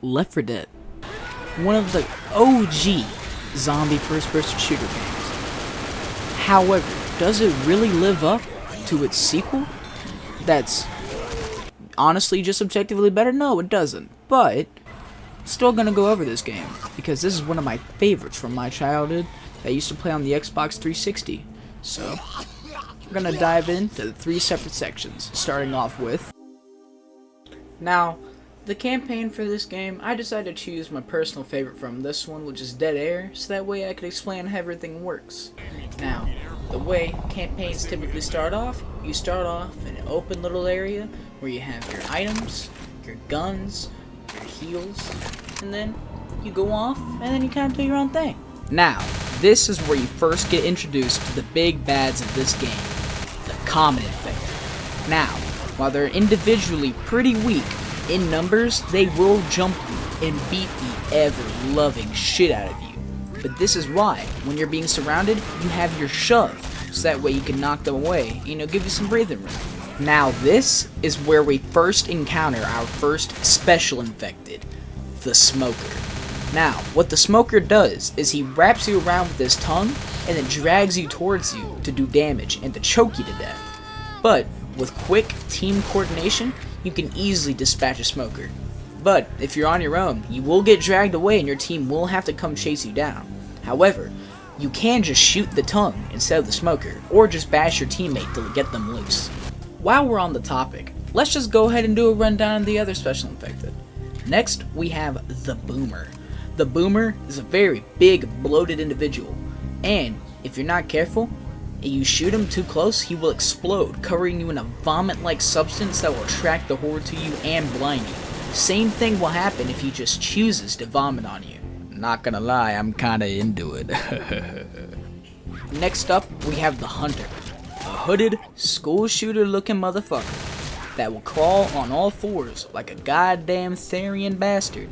Left 4 Dead. One of the OG zombie first-person shooter games. However, does it really live up to its sequel? That's honestly just objectively better? No, it doesn't. But still gonna go over this game because this is one of my favorites from my childhood that I used to play on the Xbox 360. So we're gonna dive into the 3 separate sections, starting off with. Now, the campaign for this game, I decided to choose my personal favorite from this one, which is Dead Air, so that way I could explain how everything works. Now, the way campaigns typically start off, you start off in an open little area where you have your items, your guns, your heals, and then you go off and then you kind of do your own thing. Now, this is where you first get introduced to the big bads of this game, the Common Infected. Now, while they're individually pretty weak, in numbers, they will jump you and beat the ever-loving shit out of you. But this is why, when you're being surrounded, you have your shove, so that way you can knock them away, give you some breathing room. Now this is where we first encounter our first special infected, the Smoker. Now, what the Smoker does is he wraps you around with his tongue and then drags you towards you to do damage and to choke you to death. But with quick team coordination, you can easily dispatch a Smoker. But if you're on your own, you will get dragged away and your team will have to come chase you down. However, you can just shoot the tongue instead of the Smoker, or just bash your teammate to get them loose. While we're on the topic, let's just go ahead and do a rundown of the other special infected. Next, we have the Boomer. The Boomer is a very big, bloated individual, and if you're not careful, and you shoot him too close, he will explode, covering you in a vomit-like substance that will attract the horde to you and blind you. Same thing will happen if he just chooses to vomit on you. Not gonna lie, I'm kinda into it. Next up, we have the Hunter. A hooded, school shooter looking motherfucker that will crawl on all fours like a goddamn Therian bastard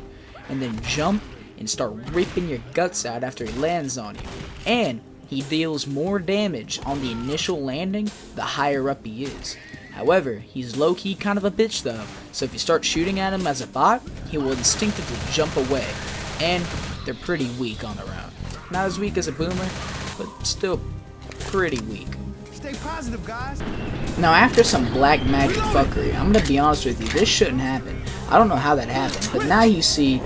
and then jump and start ripping your guts out after he lands on you. And he deals more damage on the initial landing the higher up he is. However, he's low-key kind of a bitch though, so if you start shooting at him as a bot, he will instinctively jump away, and they're pretty weak on their own. Not as weak as a Boomer, but still pretty weak. Stay positive, guys. Now after some black magic fuckery, I'm gonna be honest with you, this shouldn't happen. I don't know how that happened, but now you see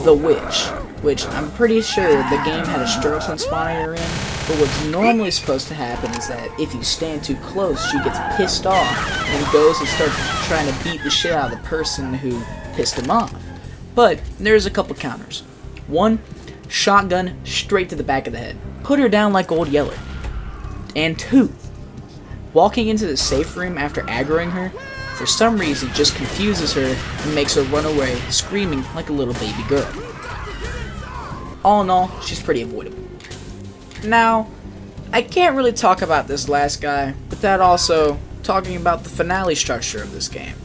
the Witch, which I'm pretty sure the game had a stroke when spawning her in, but what's normally supposed to happen is that if you stand too close, she gets pissed off and goes and starts trying to beat the shit out of the person who pissed him off. But there's a couple counters. One, shotgun straight to the back of the head. Put her down like Old Yeller. And two, walking into the safe room after aggroing her, for some reason just confuses her and makes her run away, screaming like a little baby girl. All in all, she's pretty avoidable. Now, I can't really talk about this last guy without also talking about the finale structure of this game.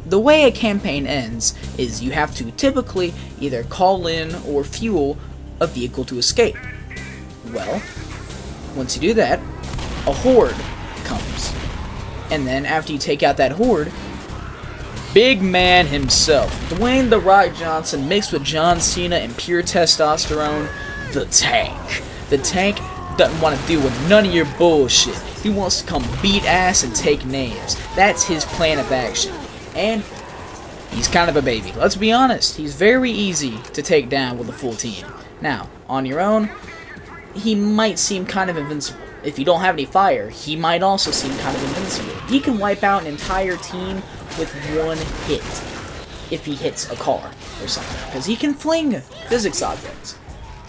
The way a campaign ends is you have to typically either call in or fuel a vehicle to escape. Well, once you do that, a horde comes. And then after you take out that horde, big man himself, Dwayne "The Rock" Johnson mixed with John Cena and pure testosterone, the Tank. The Tank doesn't want to deal with none of your bullshit. He wants to come beat ass and take names. That's his plan of action. And he's kind of a baby. Let's be honest, he's very easy to take down with a full team. Now, on your own, he might seem kind of invincible. If you don't have any fire, he might also seem kind of invincible. He can wipe out an entire team with one hit if he hits a car or something, because he can fling physics objects.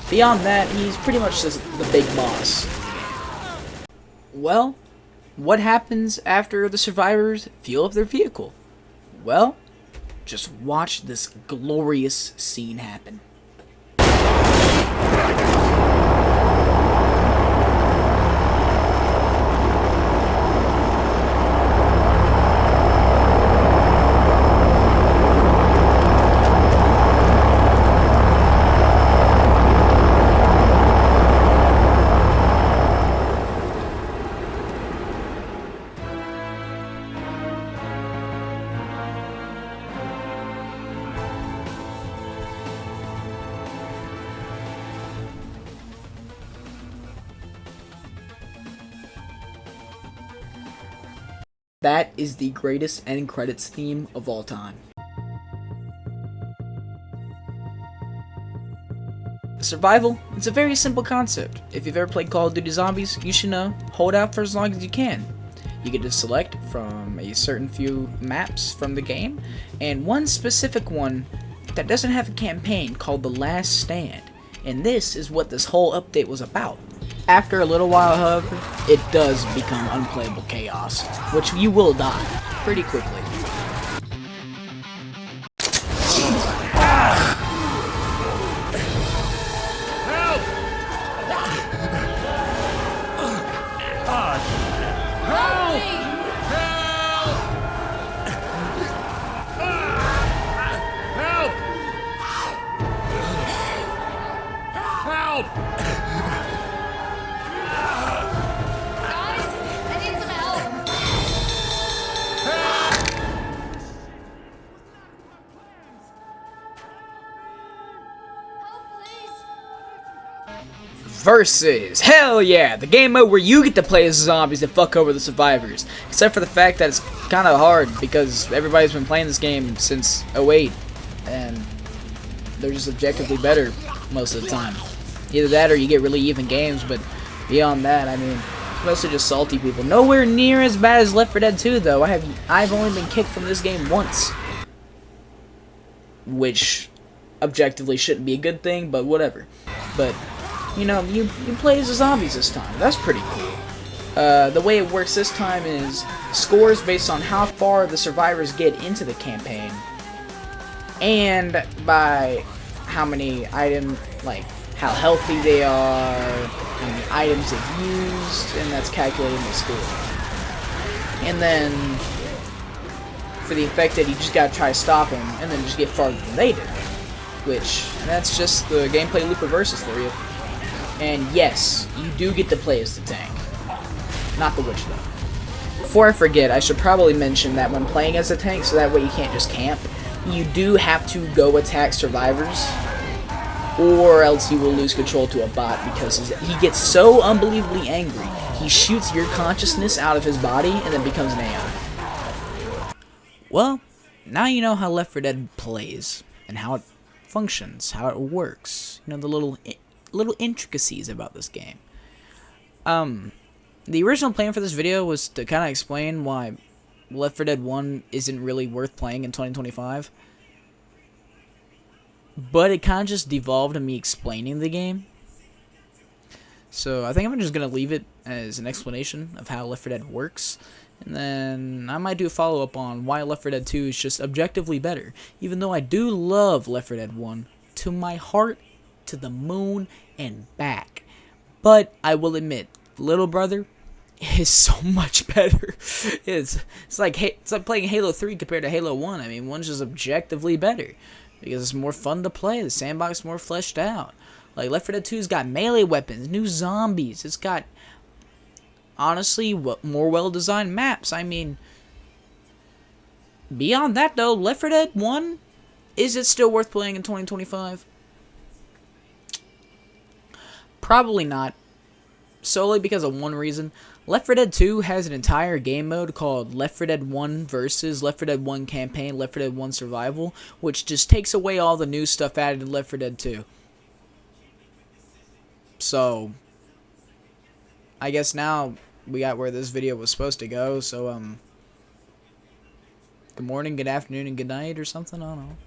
Beyond that, he's pretty much just the big boss. Well, what happens after the survivors fuel up their vehicle? Well, just watch this glorious scene happen. That is the greatest end credits theme of all time. Survival, it's a very simple concept. If you've ever played Call of Duty Zombies, you should know, hold out for as long as you can. You get to select from a certain few maps from the game, and one specific one that doesn't have a campaign called The Last Stand. And this is what this whole update was about. After a little while, however, it does become unplayable chaos, which you will die pretty quickly. Versus, hell yeah, the game mode where you get to play as zombies that fuck over the survivors. Except for the fact that it's kind of hard because everybody's been playing this game since '08, and they're just objectively better most of the time. Either that or you get really even games, but beyond that, I mean, it's mostly just salty people. Nowhere near as bad as Left 4 Dead 2, though. I've only been kicked from this game once, which objectively shouldn't be a good thing, but whatever. But you know, you play as the zombies this time. That's pretty cool. The way it works this time is scores based on how far the survivors get into the campaign, and by how many items, like how healthy they are, how many items they've used, and that's calculating the score. And then for the infected, you just gotta try to stop them, and then just get farther than they do. That's just the gameplay loop of Versus for you. And yes, you do get to play as the tank. Not the witch, though. Before I forget, I should probably mention that when playing as a tank, so that way you can't just camp, you do have to go attack survivors, or else you will lose control to a bot because he gets so unbelievably angry, he shoots your consciousness out of his body and then becomes an AI. Well, now you know how Left 4 Dead plays, and how it functions, how it works. You know, the little intricacies about this game. The original plan for this video was to kind of explain why Left 4 Dead 1 isn't really worth playing in 2025. But it kind of just devolved to me explaining the game. So I think I'm just going to leave it as an explanation of how Left 4 Dead works. And then I might do a follow-up on why Left 4 Dead 2 is just objectively better. Even though I do love Left 4 Dead 1 to my heart, to the moon and back. But I will admit, Little Brother is so much better. It's like playing Halo 3 compared to Halo 1. I mean, one's just objectively better because it's more fun to play. The sandbox is more fleshed out. Like Left 4 Dead 2's got melee weapons, new zombies. It's got honestly more well-designed maps. I mean, beyond that though, Left 4 Dead 1, is it still worth playing in 2025? Probably not, solely because of one reason. Left 4 Dead 2 has an entire game mode called Left 4 Dead 1 Versus, Left 4 Dead 1 Campaign, Left 4 Dead 1 Survival, which just takes away all the new stuff added in Left 4 Dead 2. So, I guess now we got where this video was supposed to go, so, good morning, good afternoon, and good night, or something, I don't know.